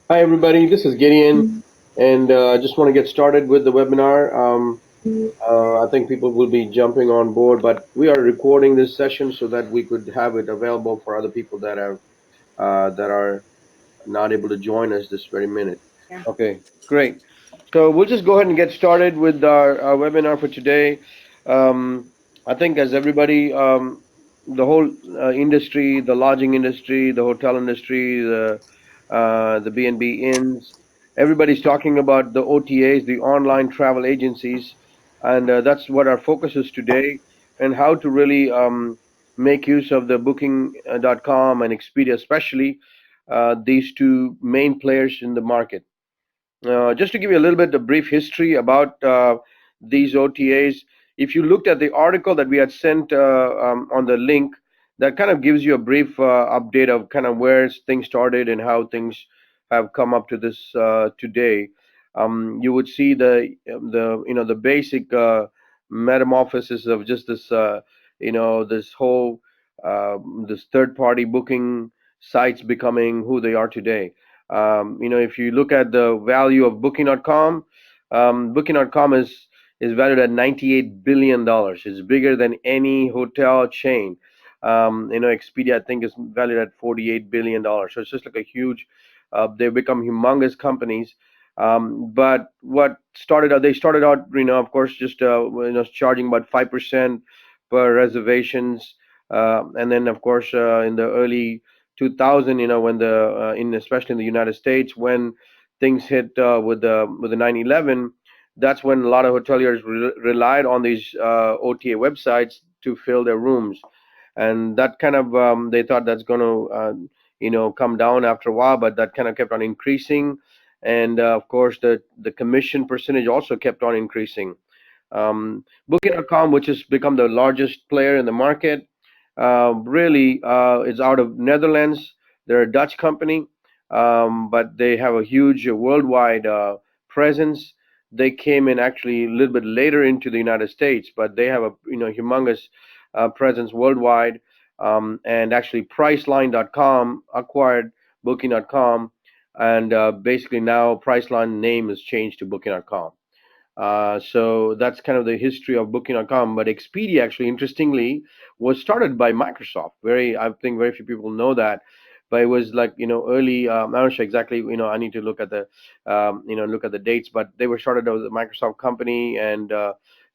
Hi, everybody. This is Gideon, and I just want to get started with the webinar. I think people will be jumping on board, but we are recording this session so that we could have it available for other people that are not able to join us this very minute. Okay, great. So we'll just go ahead and get started with our webinar for today. Um, I think as everybody, the whole industry, the lodging industry, the hotel industry, the B&B inns, everybody's talking about the OTAs, the online travel agencies, and that's what our focus is today, and how to really make use of the Booking.com and Expedia, especially these two main players in the market. Just to give you a little bit of brief history about these OTAs, if you looked at the article that we had sent on the link, that kind of gives you a brief update of kind of where things started and how things have come up to this today. You would see the basic metamorphosis of just this this whole this third party booking sites becoming who they are today. If you look at the value of Booking.com, Booking.com is valued at $98 billion. It's bigger than any hotel chain. Expedia I think is valued at $48 billion. So it's just like a huge. They've become humongous companies. But what started out? They started out, of course, just charging about 5% per reservations, and then of course in the early 2000, when especially in the United States, when things hit with the 9/11, that's when a lot of hoteliers relied on these OTA websites to fill their rooms, and that kind of they thought that's going to come down after a while, but that kind of kept on increasing, and of course the commission percentage also kept on increasing. Booking.com, which has become the largest player in the market, really is out of Netherlands. They're a Dutch company, but they have a huge worldwide presence. They came in actually a little bit later into the United States, but they have a humongous presence worldwide. And actually, Priceline.com acquired Booking.com, and basically now Priceline name is changed to Booking.com. So that's kind of the history of Booking.com. But Expedia, actually, interestingly, was started by Microsoft. I think very few people know that, but it was like early. I'm not sure exactly. I need to look at the dates. But they were started as a Microsoft company and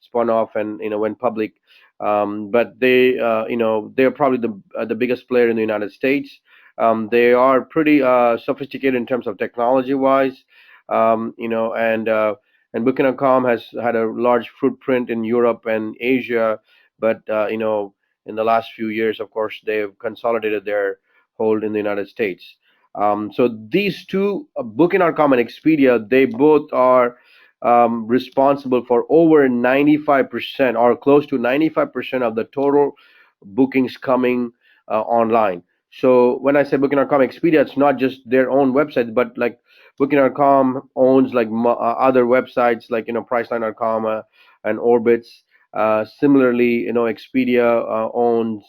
spun off and went public. But they're probably the biggest player in the United States. They are pretty sophisticated in terms of technology wise. And Booking.com has had a large footprint in Europe and Asia, but in the last few years, of course, they've consolidated their hold in the United States. So these two, Booking.com and Expedia, they both are responsible for over 95% or close to 95% of the total bookings coming online. So when I say Booking.com, Expedia, it's not just their own websites, but like Booking.com owns like other websites like Priceline.com and Orbitz. Similarly, Expedia owns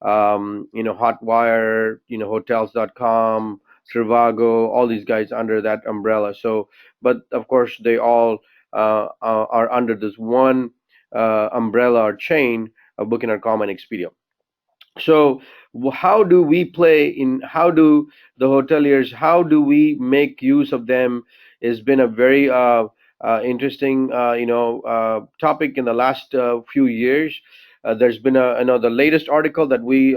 Hotwire, Hotels.com, Trivago, all these guys under that umbrella. So, but of course, they all are under this one umbrella or chain of Booking.com and Expedia. So how do we play in, how do the hoteliers, how do we make use of them, has been a very interesting topic in the last few years. There's been the latest article that we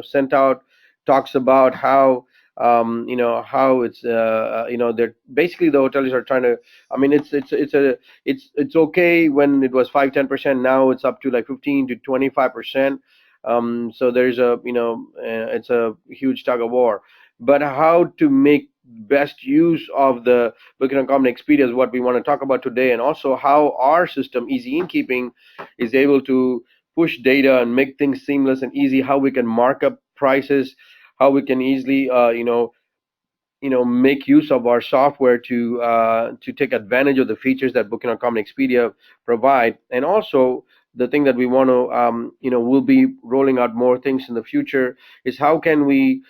sent out talks about how how it's they're basically, the hoteliers are trying to, I mean, it's okay when it was 5-10%. Now it's up to like 15 to 25%. So there's it's a huge tug of war. But how to make best use of the Booking.com and Expedia is what we want to talk about today, and also how our system, Easy Innkeeping, is able to push data and make things seamless and easy. How we can mark up prices, how we can easily make use of our software to take advantage of the features that Booking.com and Expedia provide. And also the thing that we want to we'll be rolling out more things in the future, is how can we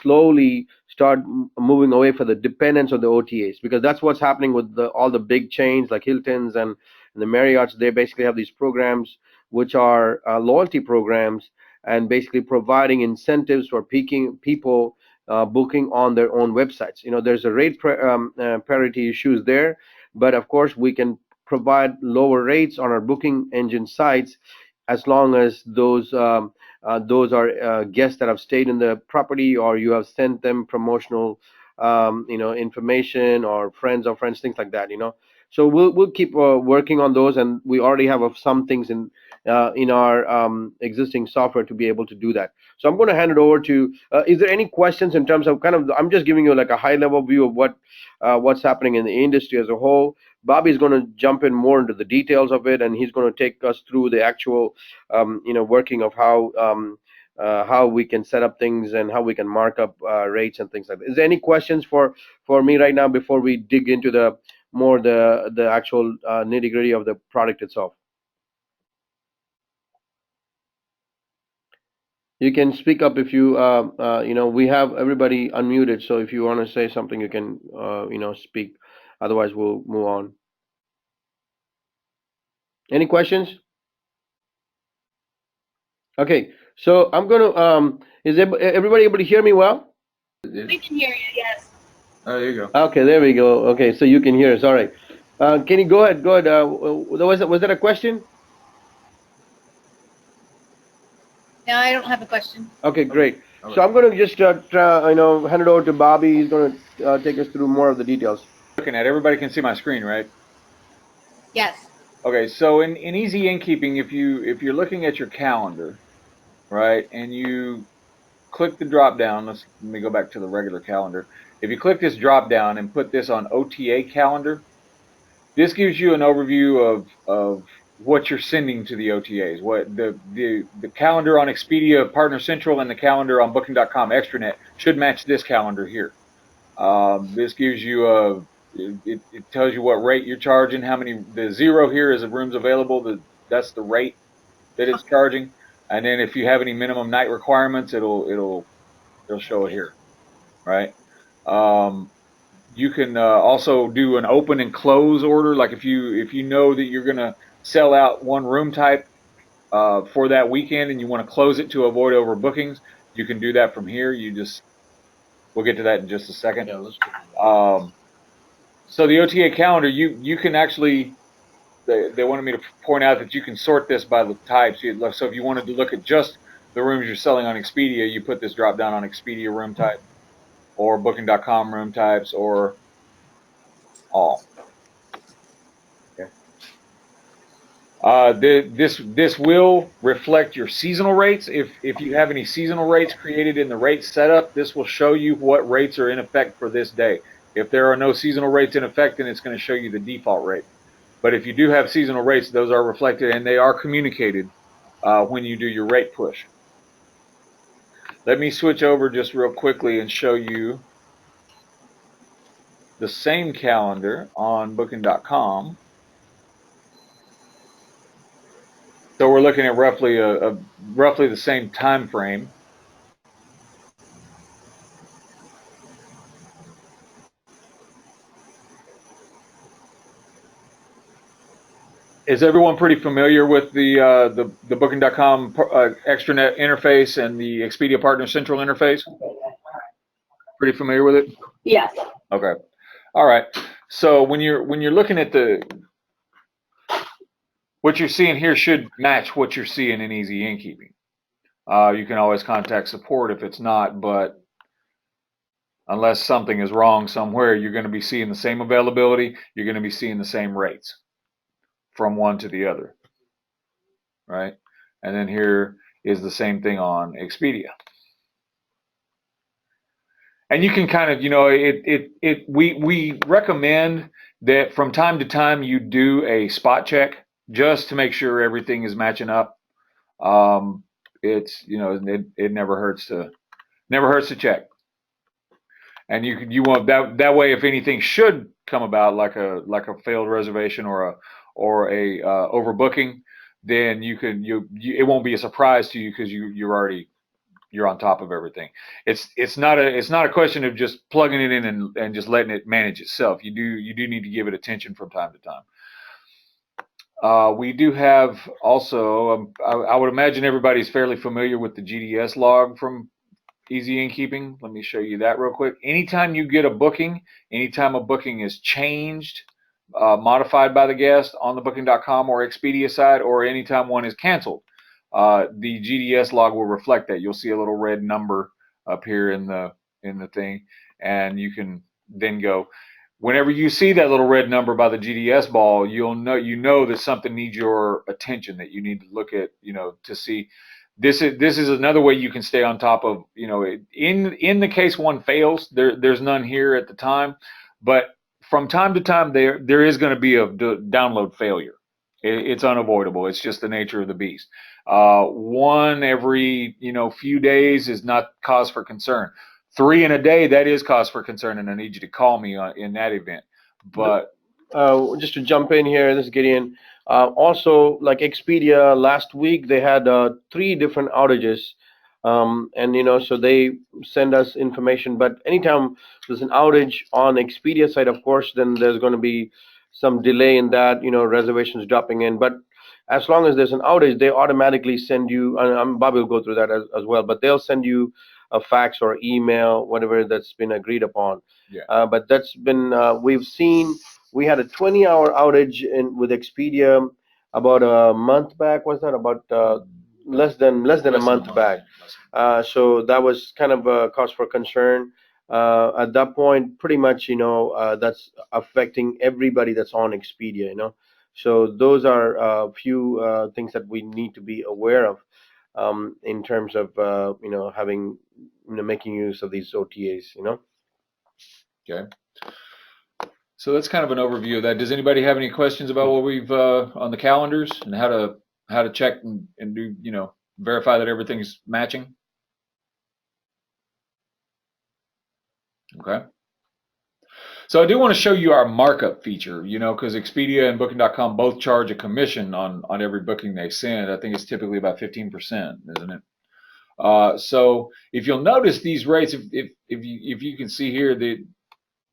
slowly start moving away from the dependence of the OTAs, because that's what's happening with all the big chains like Hilton's and the Marriotts. They basically have these programs which are loyalty programs, and basically providing incentives for peaking people booking on their own websites. There's a rate parity issues there, but of course we can provide lower rates on our booking engine sites as long as those are guests that have stayed in the property, or you have sent them promotional information, or friends of friends, things like that. So we'll keep working on those, and we already have some things in our existing software to be able to do that. So I'm going to hand it over to, is there any questions in terms of I'm just giving you like a high level view of what's happening in the industry as a whole. Bobby's going to jump in more into the details of it, and he's going to take us through the actual working of how we can set up things and how we can mark up rates and things like that. Is there any questions for me right now before we dig into the actual nitty gritty of the product itself? You can speak up if we have everybody unmuted, so if you want to say something, you can speak. Otherwise, we'll move on. Any questions? Okay, so I'm gonna is everybody able to hear me well? We can hear you, yes. Oh, there you go. Okay, there we go. Okay, so you can hear us. All right. Can you go ahead? Go ahead. Was that a question? No, I don't have a question. Okay, great. Okay. So I'm going to just hand it over to Bobby. He's going to take us through more of the details. Looking at everybody can see my screen, right? Yes. Okay, so in easy innkeeping, if you're looking at your calendar, right, and you click the drop down, let me go back to the regular calendar. If you click this drop down and put this on OTA calendar, this gives you an overview of what you're sending to the OTAs. What the calendar on Expedia Partner Central and the calendar on Booking.com Extranet should match this calendar here. This gives you it tells you what rate you're charging, how many, the 0 here is the rooms available, that's the rate that it's charging. And then if you have any minimum night requirements, it'll show it here, right? You can also do an open and close order. Like if you know that you're gonna sell out one room type for that weekend and you want to close it to avoid overbookings, you can do that from here. We'll get to that in just a second. Yeah, let's go. So the OTA calendar, you can actually, they wanted me to point out that you can sort this by the types. So if you wanted to look at just the rooms you're selling on Expedia, you put this drop down on Expedia room type, or Booking.com room types, or all. Okay. This will reflect your seasonal rates. If you have any seasonal rates created in the rate setup, this will show you what rates are in effect for this day. If there are no seasonal rates in effect, then it's going to show you the default rate. But if you do have seasonal rates, those are reflected and they are communicated when you do your rate push. Let me switch over just real quickly and show you the same calendar on Booking.com. So we're looking at roughly roughly the same time frame. Is everyone pretty familiar with the Booking.com extranet interface and the Expedia Partner Central interface? Pretty familiar with it? Yes. Okay. All right. So when you're looking at what you're seeing here should match what you're seeing in Easy Innkeeping. You can always contact support if it's not, but unless something is wrong somewhere, you're going to be seeing the same availability. You're going to be seeing the same rates from one to the other, right? And then here is the same thing on Expedia. And you can kind of, we recommend that from time to time you do a spot check just to make sure everything is matching up. It never hurts to check. And you want that way, if anything should come about, like a failed reservation or a overbooking, then it won't be a surprise to you because you're already you're on top of everything. It's not a question of just plugging it in and just letting it manage itself. You do need to give it attention from time to time. We do have also, I would imagine everybody's fairly familiar with the GDS log from Easy InnKeeping. Let me show you that real quick. Anytime you get a booking, anytime a booking is changed, modified by the guest on the booking.com or Expedia side, or anytime one is canceled, the GDS log will reflect that. You'll see a little red number up here in the thing, and you can then go. Whenever you see that little red number by the GDS ball, you know that something needs your attention, that you need to look at, to see. This is another way you can stay on top of, in the case one fails, there's none here at the time, but from time to time there is going to be a download failure. It's unavoidable. It's just the nature of the beast. One every few days is not cause for concern. 3 in a day, that is cause for concern, and I need you to call me in that event. But just to jump in here, this is Gideon. Also, like Expedia, last week they had 3 different outages, and so they send us information. But anytime there's an outage on Expedia side, of course, then there's going to be some delay in that, reservations dropping in. But as long as there's an outage, they automatically send you, and Bobby will go through that as well, but they'll send you a fax or email, whatever that's been agreed upon. Yeah. But that's been, we've seen, we had a 20-hour outage with Expedia about a month back. Was that about less than a month back? So that was kind of a cause for concern. At that point, pretty much, that's affecting everybody that's on Expedia. So those are a few things that we need to be aware of in terms of having making use of these OTAs. Okay. So that's kind of an overview of that. Does anybody have any questions about what we've on the calendars and how to check and do verify that everything's matching? Okay. So I do want to show you our markup feature, because Expedia and Booking.com both charge a commission on every booking they send. I think it's typically about 15%, isn't it? So if you'll notice these rates, if you can see here,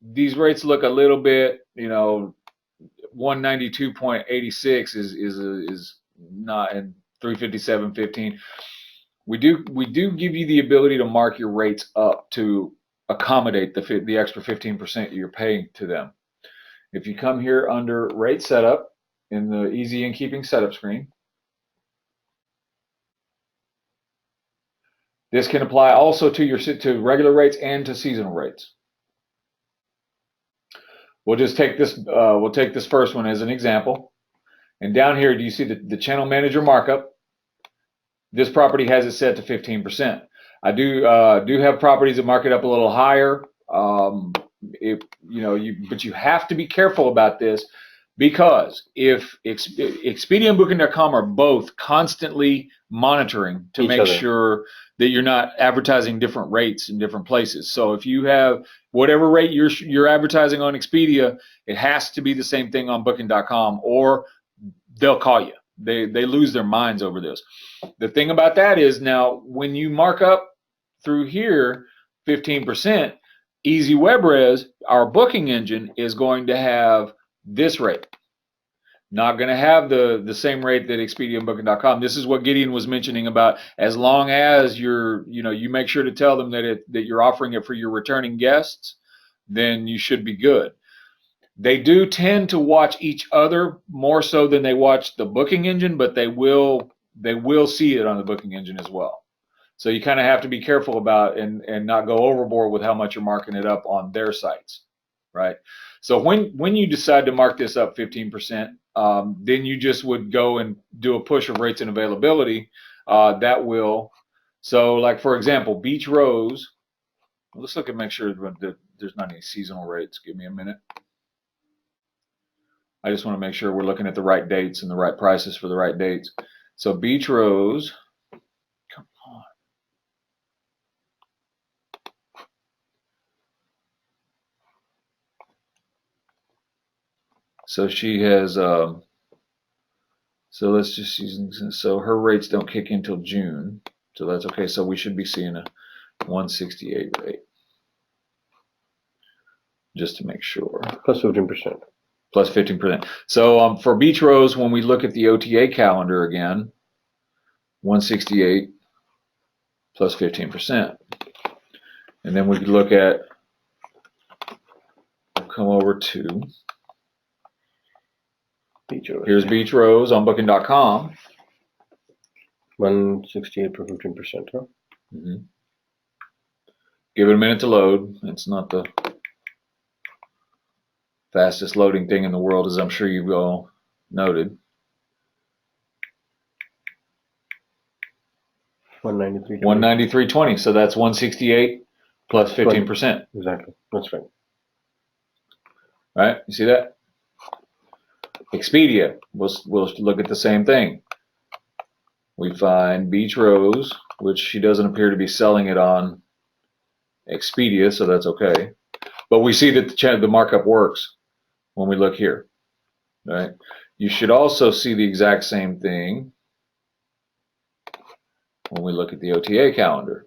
these rates look a little bit, 192.86 is not, and 357.15. We do give you the ability to mark your rates up to accommodate the extra 15% you're paying to them. If you come here under rate setup in the Easy InnKeeping setup screen, this can apply also to regular rates and to seasonal rates. We'll just take this. We'll take this first one as an example. And down here, do you see the channel manager markup? This property has it set to 15%. I do have properties that mark it up a little higher. But you have to be careful about this, because if Expedia and Booking.com are both constantly monitoring to make sure that you're not advertising different rates in different places. So if you have whatever rate you're advertising on Expedia, it has to be the same thing on Booking.com, or they'll call you. They lose their minds over this. The thing about that is, now when you mark up through here 15%, Easy WebRes, our booking engine, is going to have this rate. Not going to have the same rate that Expedia and Booking.com. This is what Gideon was mentioning about. As long as you make sure to tell them that you're offering it for your returning guests, then you should be good. They do tend to watch each other more so than they watch the booking engine, but they will see it on the booking engine as well. So you kind of have to be careful about and not go overboard with how much you're marking it up on their sites, right? So when you decide to mark this up 15%, then you just would go and do a push of rates and availability. That will, so like for example, Beach Rose. Let's look and make sure that there's not any seasonal rates. Give me a minute. I just want to make sure we're looking at the right dates and the right prices for the right dates. So Beach Rose, come on. So she has, so let's just use, so her rates don't kick in until June. So that's okay. So we should be seeing a 168 rate, just to make sure. Plus 15%. Plus 15%. So for Beach Rose, when we look at the OTA calendar again, 168 plus 15%. And then we could look at, come over to, Beach Rose. here's Beach Rose on booking.com. 168 for 15%, huh? Mm-hmm. Give it a minute to load. It's not the fastest loading thing in the world, as I'm sure you've all noted. 193. 193.20. So that's 168 plus 15%. Exactly. That's right. Right? You see that? Expedia. We'll look at the same thing. We find Beach Rose, which she doesn't appear to be selling it on Expedia, so that's okay. But we see that the markup works when we look here, right? You should also see the exact same thing when we look at the OTA calendar.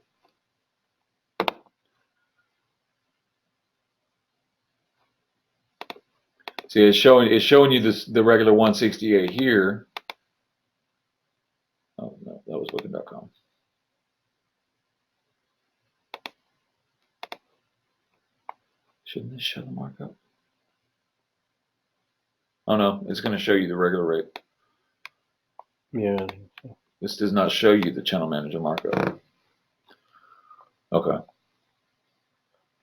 See, it's showing you the regular 168 here. Oh no, that was booking.com. Shouldn't this show the markup? Oh no, it's going to show you the regular rate. Yeah. This does not show you the channel manager markup. Okay.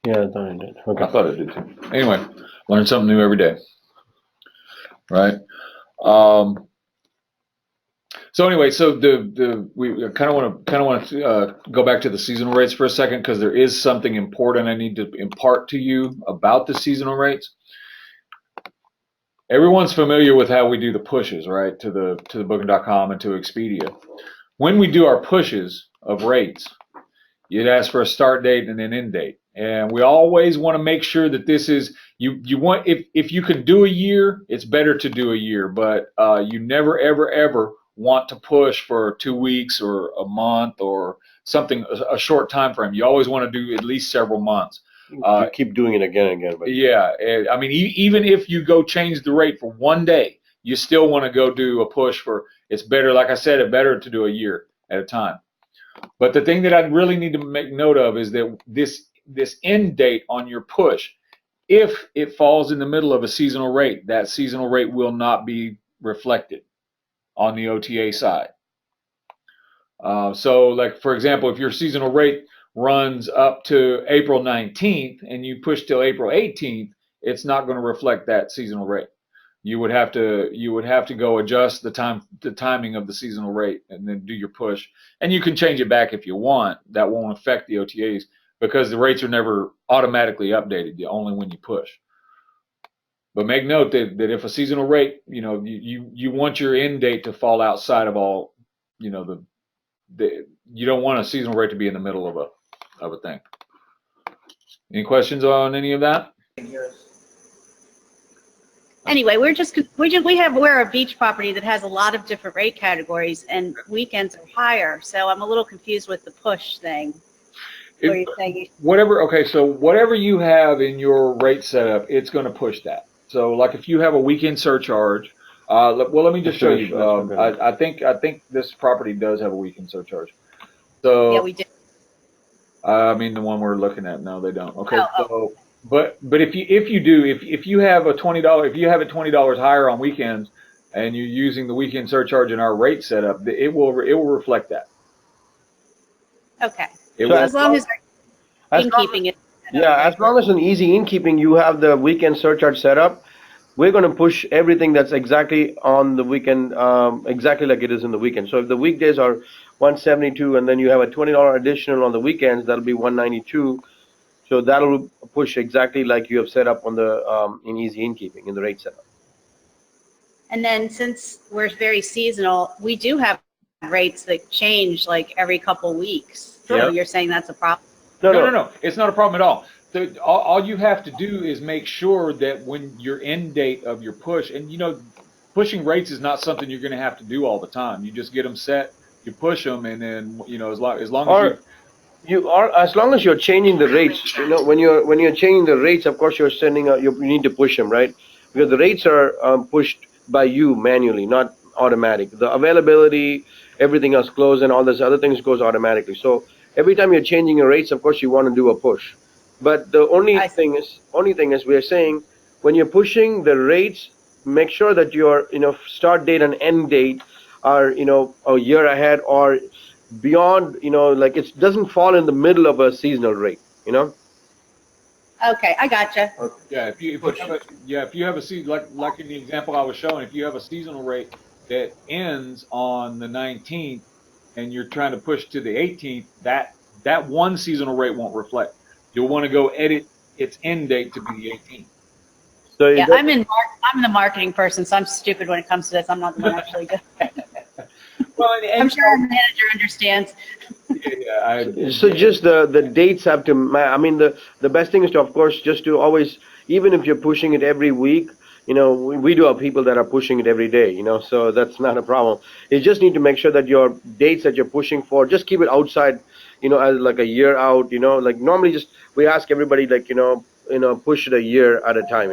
Yeah, I thought it did. Okay. I thought it did too. Anyway, learn something new every day, right? So anyway, so we kind of want to go back to the seasonal rates for a second, because there is something important I need to impart to you about the seasonal rates. Everyone's familiar with how we do the pushes, right, to the Booking.com and to Expedia. When we do our pushes of rates, you'd ask for a start date and an end date, and we always want to make sure that this is you want, if you can do a year, it's better to do a year, but you never ever want to push for 2 weeks or a month or something, a short time frame. You always want to do at least several months. You keep doing it again and again. But yeah, I mean, even if you go change the rate for 1 day, you still want to go do a push for. It's better, like I said, it's better to do a year at a time. But the thing that I really need to make note of is that this end date on your push, if it falls in the middle of a seasonal rate, that seasonal rate will not be reflected on the OTA side. So like, for example, if your seasonal rate runs up to April 19th and you push till April 18th, it's not going to reflect that seasonal rate. You would have to go adjust the timing of the seasonal rate and then do your push. And you can change it back if you want. That won't affect the OTAs, because the rates are never automatically updated, only when you push. But make note that if a seasonal rate, you want your end date to fall outside of all, you don't want a seasonal rate to be in the middle of a thing. Any questions on any of that? Anyway, we're a beach property that has a lot of different rate categories, and weekends are higher. So I'm a little confused with the push thing. Whatever you have in your rate setup, it's going to push that. So like if you have a weekend surcharge, let me just show you. I think this property does have a weekend surcharge. So yeah, we do. I mean, the one we're looking at, no, they don't. Okay, so but if you have a $20, if you have it $20 higher on weekends, and you're using the weekend surcharge in our rate setup, it will reflect that. Okay. So as long as InnKeeping it. Yeah, as long as in easy InnKeeping you have the weekend surcharge set up, we're going to push everything that's exactly on the weekend, exactly like it is in the weekend. So if the weekdays are 172 and then you have a $20 additional on the weekends, that'll be 192. So that'll push exactly like you have set up on the in easy InnKeeping in the rate setup. And then since we're very seasonal, we do have rates that change like every couple weeks. So Yeah. you're saying that's a problem? No. It's not a problem at all. All you have to do is make sure that when your end date of your push, and pushing rates is not something you're going to have to do all the time. You just get them set, you push them, and then as long as Or you are, as long as you're changing the rates, when you're changing the rates, of course you're sending out, you need to push them, right? Because the rates are pushed by you manually, not automatic. The availability, everything else close, and all this other things goes automatically. So every time you're changing your rates, of course you want to do a push. But the I see. only thing is we are saying, when you're pushing the rates, make sure that your start date and end date are a year ahead, or beyond, like it doesn't fall in the middle of a seasonal rate. Okay, I gotcha. Yeah, if you have a like in the example I was showing, if you have a seasonal rate that ends on the 19th and you're trying to push to the 18th, that one seasonal rate won't reflect. You'll want to go edit its end date to be the 18th. So Yeah, I'm the marketing person, so I'm stupid when it comes to this. I'm not the one actually doing it. Well, I'm sure our manager understands. so just the dates have to I mean, the best thing is to, of course, just to always, even if you're pushing it every week, we do have people that are pushing it every day, so that's not a problem. You just need to make sure that your dates that you're pushing for, just keep it outside, as like a year out, like normally just we ask everybody, like, push it a year at a time.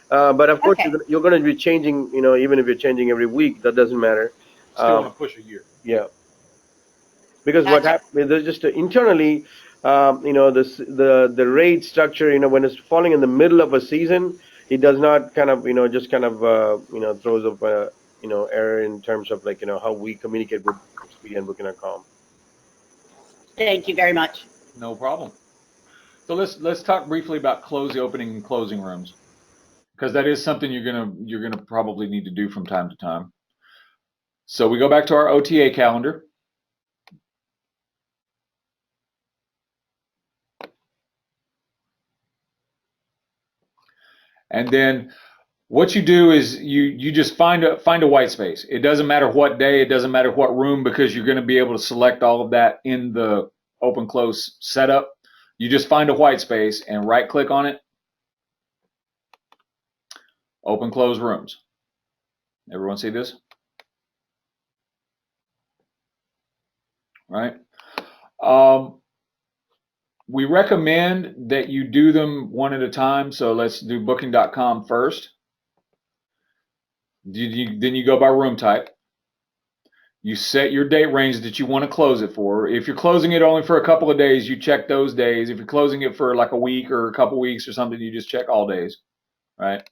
But of course Okay. you're going to be changing, even if you're changing every week, that doesn't matter. still want to push a year. Yeah. Because what Gotcha. happens, there's just internally, the rate structure, when it's falling in the middle of a season, it does not kind of, just kind of, throws up a, error in terms of, like, how we communicate with Expedia and Booking.com. Thank you very much. No problem. So let's talk briefly about opening and closing rooms, because that is something you're gonna probably need to do from time to time. So we go back to our OTA calendar. And then what you do is you just find a white space. It doesn't matter what day, it doesn't matter what room, because you're going to be able to select all of that in the open close setup. You just find a white space and right click on it. Open close rooms. Everyone see this? Right? We recommend that you do them one at a time. So let's do booking.com first. Then you go by room type. You set your date range that you want to close it for. If you're closing it only for a couple of days, you check those days. If you're closing it for like a week or a couple weeks or something, you just check all days, right?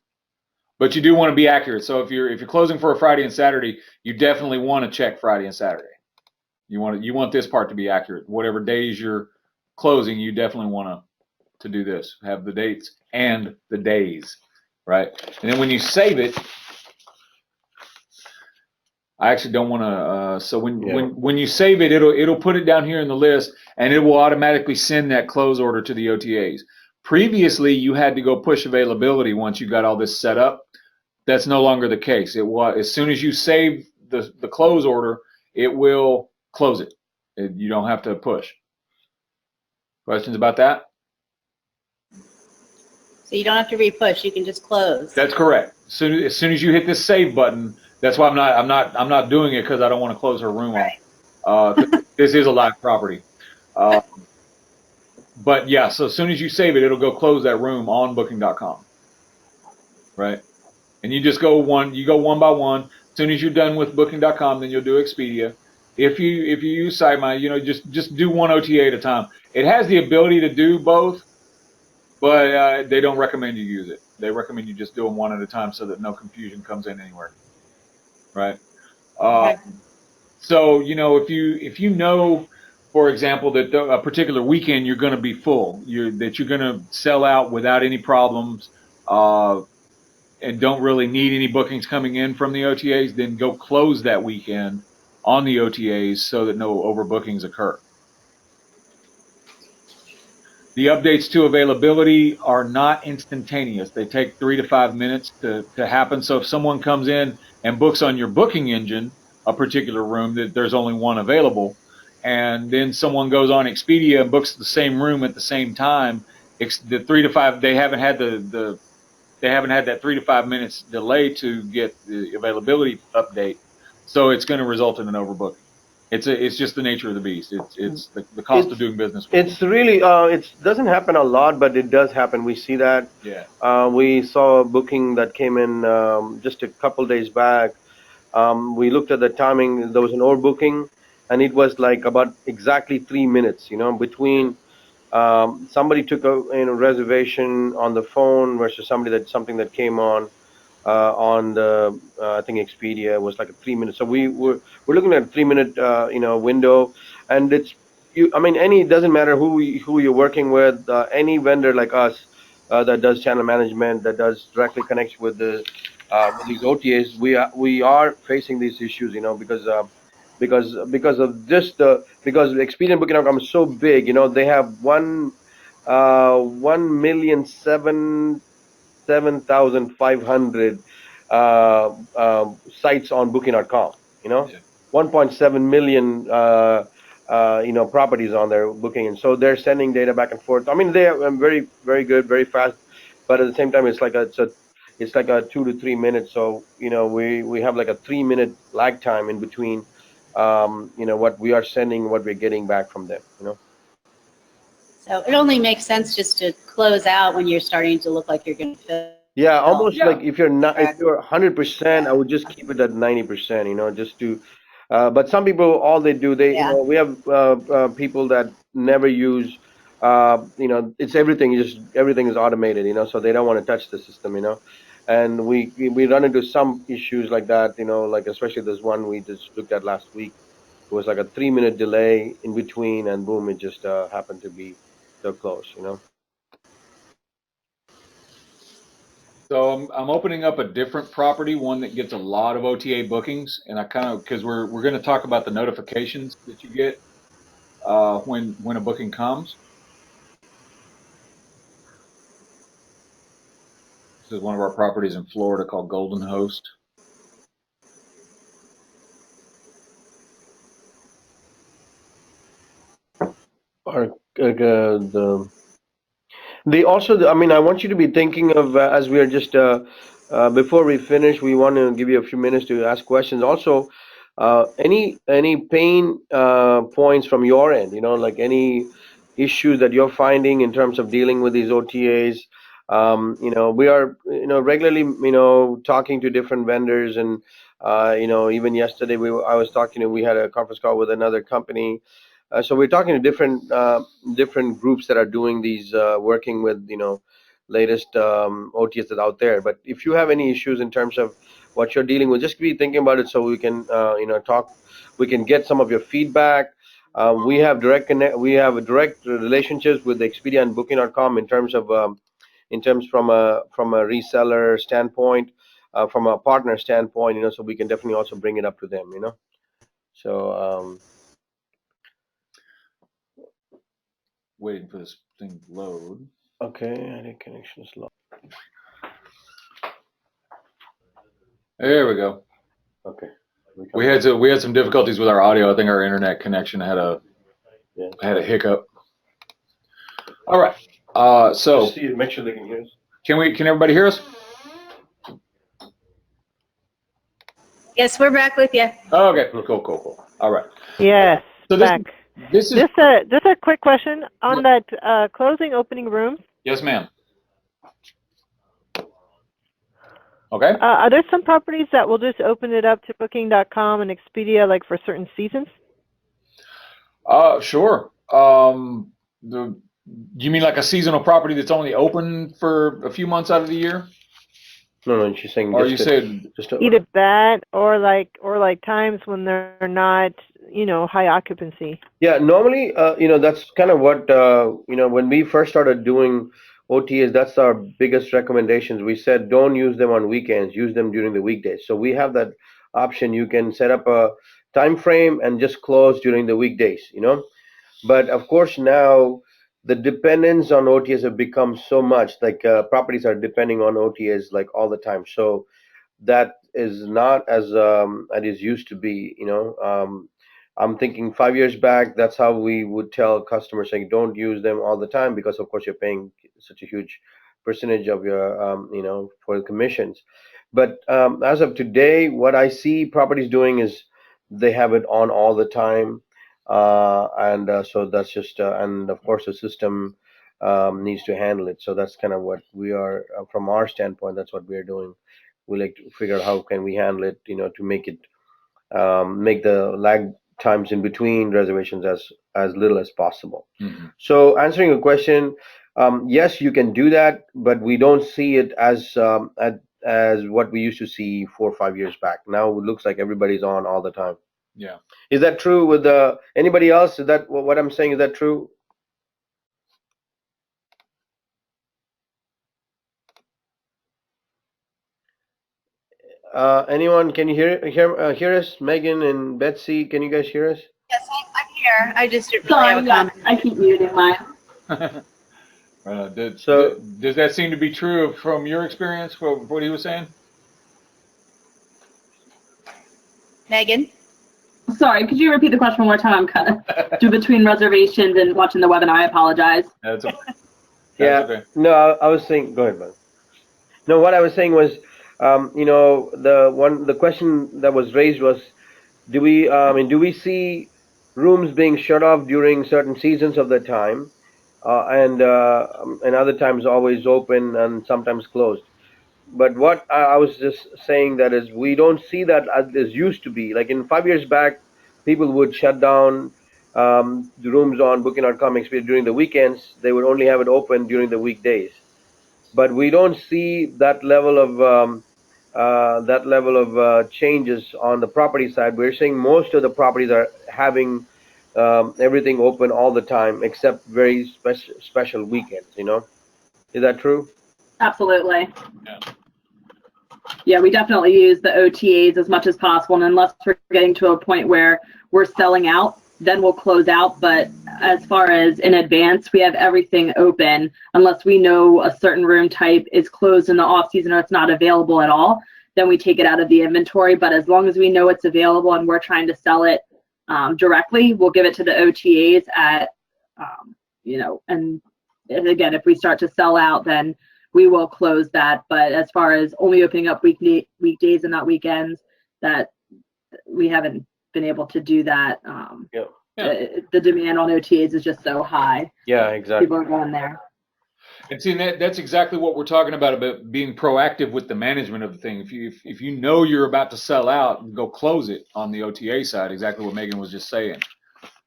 But you do want to be accurate. So if you're closing for a Friday and Saturday, you definitely want to check Friday and Saturday. You want this part to be accurate. Whatever days you're closing, you definitely want to do this. Have the dates and the days, right? And then when you save it, I actually don't want to. So when you save it, it'll put it down here in the list, and it will automatically send that close order to the OTAs. Previously, you had to go push availability once you got all this set up. That's no longer the case. It was, as soon as you save the close order, it will close it. You don't have to push. Questions about that? So you don't have to re-push. You can just close. That's correct. As soon as you hit this save button, that's why I'm not doing it, because I don't want to close her room off. This is a live property. But yeah, so as soon as you save it, it'll go close that room on booking.com. Right? And you just go one by one. As soon as you're done with booking.com, then you'll do Expedia. If you use SiteMind, just do one OTA at a time. It has the ability to do both, but they don't recommend you use it. They recommend you just do them one at a time so that no confusion comes in anywhere. Right? Okay. So if you know, for example, that a particular weekend you're going to be full, that you're going to sell out without any problems, and don't really need any bookings coming in from the OTAs, then go close that weekend on the OTAs so that no overbookings occur. The updates to availability are not instantaneous. They take 3 to 5 minutes to happen. So if someone comes in and books on your booking engine a particular room, that there's only one available, and then someone goes on Expedia and books the same room at the same time, the 3 to 5, they haven't had that 3 to 5 minutes delay to get the availability update. So it's going to result in an overbooking. It's just the nature of the beast. It's the cost of doing business. It's really it doesn't happen a lot, but it does happen. We see that. Yeah. We saw a booking that came in just a couple days back. We looked at the timing. There was an overbooking, and it was like about exactly 3 minutes. Between somebody took a reservation on the phone versus something that came on the I think Expedia was like a 3 minute. So we're looking at a 3 minute window, and it's you. I mean, it doesn't matter who you're working with. Any vendor like us that does channel management, that does directly connects with these OTAs, we are facing these issues, because of just because Expedia and Booking.com is so big. They have 1,007,500 sites on Booking.com. Yeah. 1.7 million properties on their Booking, and so they're sending data back and forth. I mean, they are very very good, very fast, but at the same time, it's like a 2 to 3 minutes. So we have like a 3 minute lag time in between what we are sending, what we're getting back from them. So it only makes sense just to close out when you're starting to look like you're going to fill. Yeah, almost Yeah. like if you're 100%, I would just keep it at 90%, just to. But some people, all they do, Yeah. we have people that never use. It's everything. Just everything is automated. So they don't want to touch the system. And we run into some issues like that. Like especially this one we just looked at last week. It was like a 3 minute delay in between, and boom, it just happened to be so close. So I'm opening up a different property, one that gets a lot of OTA bookings, and I kind of because we're going to talk about the notifications that you get when a booking comes. This is one of our properties in Florida called Golden Host. Or they also, I mean, I want you to be thinking of as we are just before we finish, we want to give you a few minutes to ask questions. Also, any pain points from your end, like any issues that you're finding in terms of dealing with these OTAs. We are, regularly, talking to different vendors, and even yesterday I was talking we had a conference call with another company. So we're talking to different groups that are doing these, working with latest OTS that's out there. But if you have any issues in terms of what you're dealing with, just be thinking about it so we can talk. We can get some of your feedback. We have a direct relationships with Expedia and Booking.com in terms from a reseller standpoint, from a partner standpoint. So we can definitely also bring it up to them. So. Waiting for this thing to load. Okay, I think connection is low. There we go. Okay. We had some difficulties with our audio. I think our internet connection had a hiccup. All right. So make sure they can hear us. Can everybody hear us? Yes, we're back with you. Oh, okay. Cool. All right. Yes. So back. This is Just a quick question on that closing opening rooms. Yes, ma'am. Okay. Are there some properties that will just open it up to Booking.com and Expedia, like for certain seasons? Sure. You mean like a seasonal property that's only open for a few months out of the year? No, she's saying. Or you said either that or like times when they're not, high occupancy. Yeah, normally, that's kind of what when we first started doing OTAs, that's our biggest recommendations. We said don't use them on weekends, use them during the weekdays. So we have that option. You can set up a time frame and just close during the weekdays. But of course now the dependence on OTAs have become so much. Like properties are depending on OTAs like all the time. So that is not as it used to be. I'm thinking 5 years back, that's how we would tell customers, saying don't use them all the time because of course you're paying such a huge percentage of your for the commissions. But as of today, what I see properties doing is they have it on all the time, and so that's just and of course the system needs to handle it. So that's kind of what we are from our standpoint. That's what we are doing. We like to figure out how can we handle it, to make it make the lag times in between reservations as little as possible. Mm-hmm. So answering your question, yes, you can do that, but we don't see it as what we used to see 4 or 5 years back. Now it looks like everybody's on all the time. Yeah. Is that true with anybody else? Is that what I'm saying? Is that true? Anyone? Can you hear us? Megan and Betsy, can you guys hear us? Yes, I'm here. I just didn't really have a comment. I keep muting mine. Does that seem to be true from your experience? What he was saying? Megan? Sorry, could you repeat the question one more time? I'm kind of between reservations and watching the webinar. I apologize. That's yeah. Okay. No, I was saying. Go ahead, man. No, what I was saying was, the question that was raised was, do we see rooms being shut off during certain seasons of the time, and other times always open and sometimes closed? But what I was just saying that is we don't see that as used to be. Like in 5 years back, people would shut down the rooms on Booking.com Expedia during the weekends. They would only have it open during the weekdays. But we don't see that level of changes on the property side. We're seeing most of the properties are having everything open all the time, except very special weekends. Is that true? Absolutely. Yeah. Yeah, we definitely use the OTAs as much as possible, and unless we're getting to a point where we're selling out, then we'll close out. But as far as in advance, we have everything open unless we know a certain room type is closed in the off season or it's not available at all, then we take it out of the inventory. But as long as we know it's available and we're trying to sell it directly, we'll give it to the OTAs at, and again, if we start to sell out, then we will close that. But as far as only opening up weekdays and not weekends, that we haven't been able to do that. The demand on OTAs is just so high. Yeah, exactly. People are going there. And see, that's exactly what we're talking about being proactive with the management of the thing. If you know you're about to sell out, go close it on the OTA side. Exactly what Megan was just saying,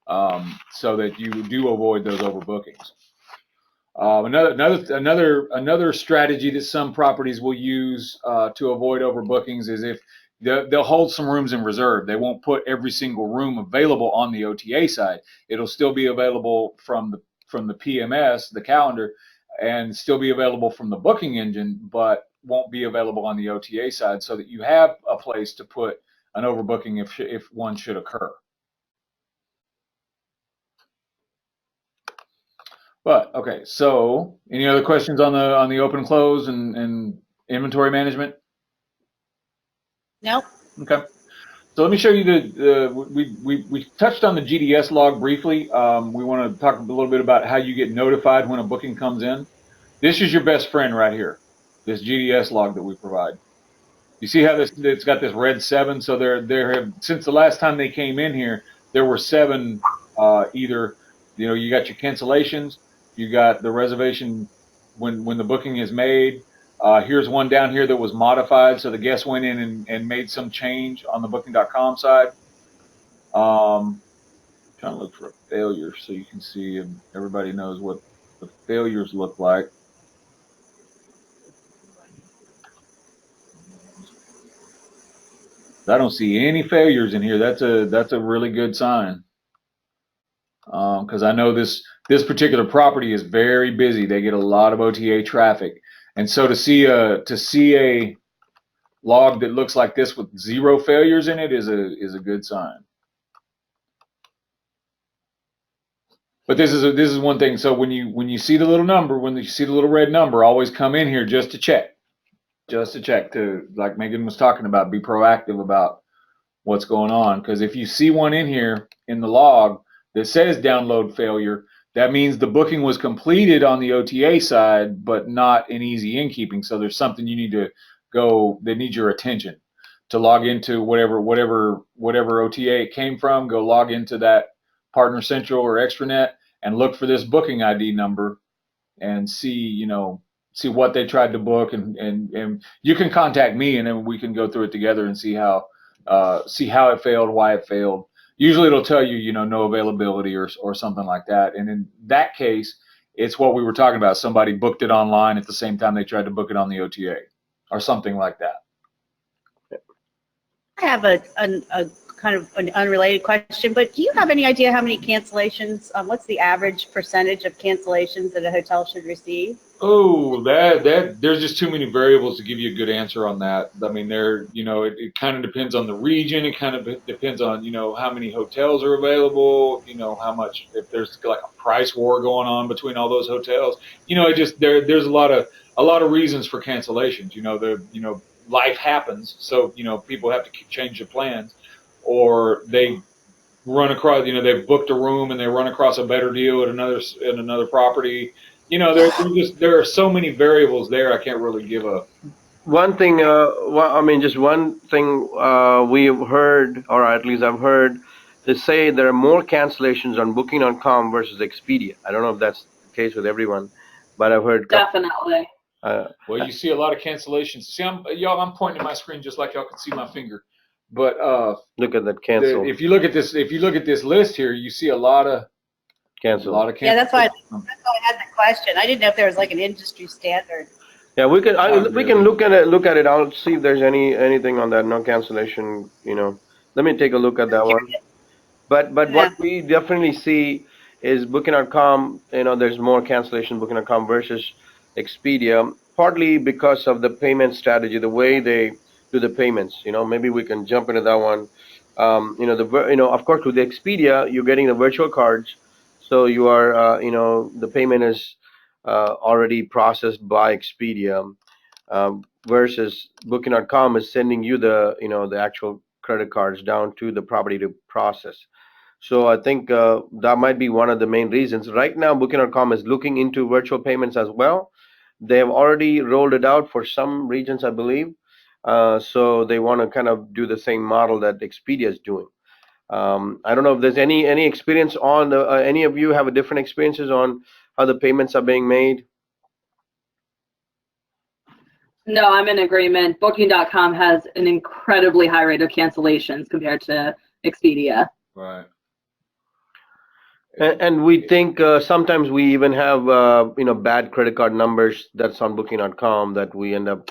so that you do avoid those overbookings. Another strategy that some properties will use to avoid overbookings is if they'll hold some rooms in reserve. They won't put every single room available on the OTA side. It'll still be available from the PMS, the calendar, and still be available from the booking engine, but won't be available on the OTA side, so that you have a place to put an overbooking if one should occur. But okay, so any other questions on the open close and inventory management? Nope. Okay, so let me show you we touched on the GDS log briefly. We want to talk a little bit about how you get notified when a booking comes in. This is your best friend right here, this GDS log that we provide. You see how it's got this red 7? So there have, since the last time they came in here, there were 7 either, you got your cancellations, you got the reservation when the booking is made. Here's one down here that was modified, so the guest went in and made some change on the Booking.com side. Trying to look for a failure so you can see and everybody knows what the failures look like. I don't see any failures in here. That's a really good sign, because I know this particular property is very busy. They get a lot of OTA traffic, and so to see a log that looks like this with 0 failures in it is a good sign. But this is one thing. So when you see the little number, when you see the little red number, always come in here just to check, to, like Megan was talking about, be proactive about what's going on. Because if you see one in here in the log that says download failure, that means the booking was completed on the OTA side, but not in easy InnKeeping. So there's something you need to go that needs your attention. to log into whatever OTA it came from. Go log into that Partner Central or Extranet and look for this booking ID number and see what they tried to book, and you can contact me, and then we can go through it together and see how it failed, why it failed. Usually it'll tell you, no availability or something like that. And in that case, it's what we were talking about. Somebody booked it online at the same time they tried to book it on the OTA or something like that. I have a kind of an unrelated question, but do you have any idea how many cancellations, what's the average percentage of cancellations that a hotel should receive? Oh, there's just too many variables to give you a good answer on that. I mean, it kind of depends on the region. It kind of depends on, how many hotels are available, how much, if there's like a price war going on between all those hotels, there's a lot of reasons for cancellations. Life happens. So, people have to change their plans, or they run across, they've booked a room and they run across a better deal at another property. There are so many variables there. I can't really give a. One thing, just one thing we've heard, or at least I've heard, they say there are more cancellations on Booking.com versus Expedia. I don't know if that's the case with everyone, but I've heard. Definitely. Well, you see a lot of cancellations. See, I'm pointing at my screen just like y'all can see my finger. But look at that cancel. If you look at this list here, you see a lot of cancel. Yeah, that's why I had the question. I didn't know if there was like an industry standard. Yeah, we can look at it. I'll see if there's anything on that no cancellation. Let me take a look at that one. But what we definitely see is Booking.com. There's more cancellation Booking.com versus Expedia, partly because of the payment strategy, the way they do the payments. Maybe we can jump into that one. Of course, with the Expedia, you're getting the virtual cards, so you are, the payment is already processed by Expedia, versus Booking.com is sending you the actual credit cards down to the property to process. So I think that might be one of the main reasons. Right now, Booking.com is looking into virtual payments as well. They have already rolled it out for some regions, I believe. So they want to kind of do the same model that Expedia is doing. I don't know if there's any experience on any of you have a different experiences on how the payments are being made. No, I'm in agreement. Booking.com has an incredibly high rate of cancellations compared to Expedia. Right. And we think sometimes we even have bad credit card numbers that's on Booking.com that we end up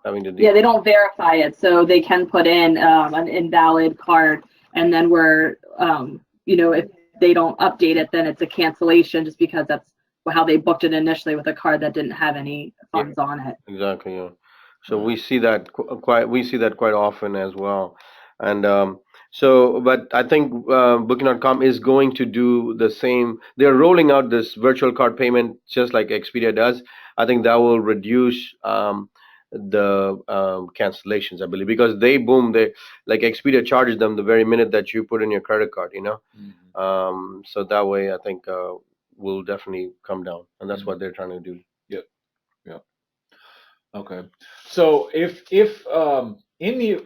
having to do. Yeah, they don't verify it, so they can put in an invalid card, and then we're if they don't update it, then it's a cancellation just because that's how they booked it initially with a card that didn't have any funds on it. Exactly. Yeah. So we see that quite often as well, and but I think Booking.com is going to do the same. They're rolling out this virtual card payment just like Expedia does. I think that will reduce the cancellations, I believe, because they like Expedia charges them the very minute that you put in your credit card. Mm-hmm. So that way I think will definitely come down, and that's what they're trying to do. Yep. Okay. So if in the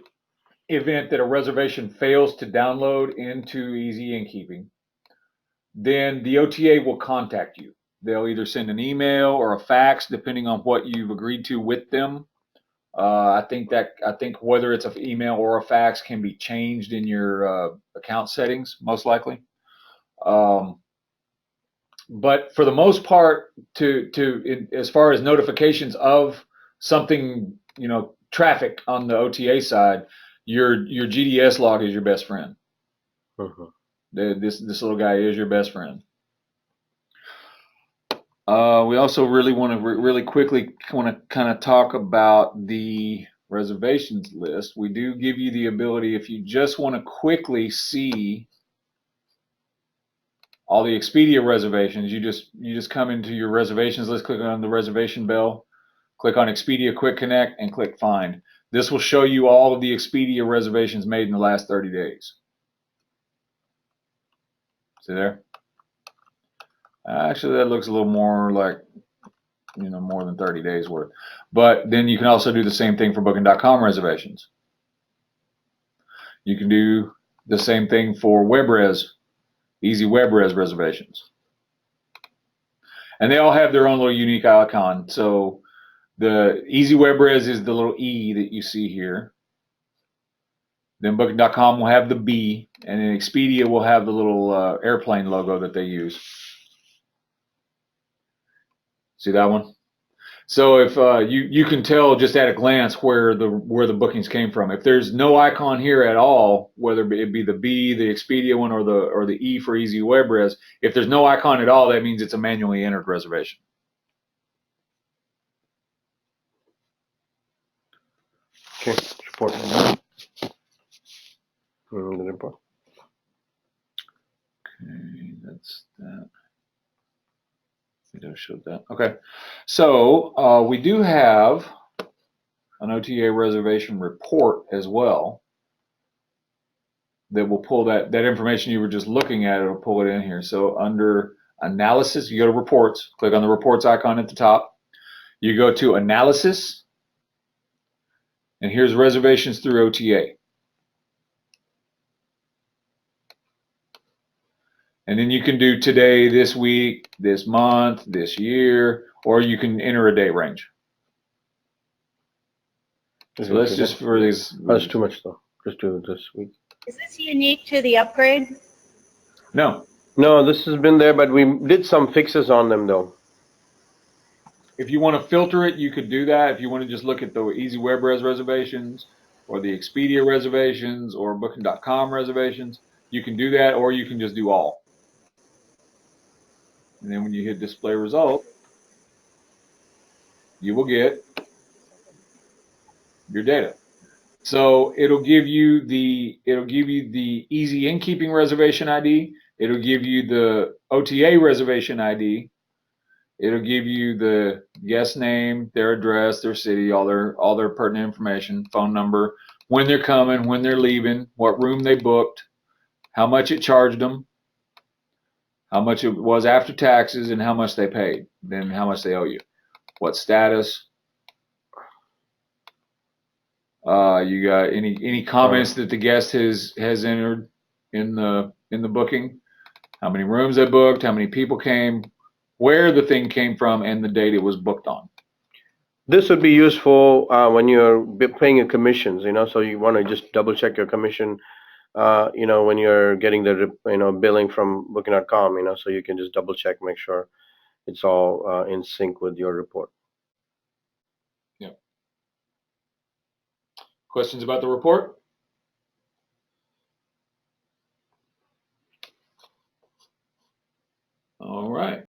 event that a reservation fails to download into Easy InnKeeping, then the OTA will contact you. They'll either send an email or a fax, depending on what you've agreed to with them. I think whether it's an email or a fax can be changed in your account settings, most likely. But for the most part, as far as notifications of something, traffic on the OTA side, your GDS log is your best friend. Uh-huh. This little guy is your best friend. We also really want to really quickly kind of talk about the reservations list. We do give you the ability, if you just want to quickly see all the Expedia reservations, you just come into your reservations list, click on the reservation bell, click on Expedia Quick Connect, and click Find. This will show you all of the Expedia reservations made in the last 30 days. See there? Actually, that looks a little more like, more than 30 days worth. But then you can also do the same thing for Booking.com reservations. You can do the same thing for WebRes, easy WebRes reservations. And they all have their own little unique icon. So the easy WebRes is the little E that you see here. Then Booking.com will have the B, and then Expedia will have the little airplane logo that they use. See that one? So if you can tell just at a glance where the bookings came from. If there's no icon here at all, whether it be the B, the Expedia one, or the E for Easy WebRes, if there's no icon at all, that means it's a manually entered reservation. Okay, report. The report. Okay, that's that. I showed that. Okay, so we do have an OTA reservation report as well that will pull that information you were just looking at. It'll pull it in here. So under analysis, you go to reports, click on the reports icon at the top. You go to analysis, and here's reservations through OTA. And then you can do today, this week, this month, this year, or you can enter a date range. So let's just for these. That's too much though. Just do it this week. Is this unique to the upgrade? No. No, this has been there, but we did some fixes on them though. If you want to filter it, you could do that. If you want to just look at the Easy WebRes reservations or the Expedia reservations or Booking.com reservations, you can do that, or you can just do all. And then when you hit display result, you will get your data. So it'll give you the Easy InnKeeping reservation ID. It'll give you the OTA reservation ID. It'll give you the guest name, their address, their city, all their pertinent information, phone number, when they're coming, when they're leaving, what room they booked, how much it charged them, how much it was after taxes, and how much they paid, then how much they owe you, what status. You got any comments that the guest has entered in the booking, how many rooms they booked, how many people came, where the thing came from, and the date it was booked on. This would be useful when you're paying your commissions, so you want to just double check your commission, when you're getting the, billing from Booking.com, so you can just double check, make sure it's all in sync with your report. Yeah. Questions about the report? All right.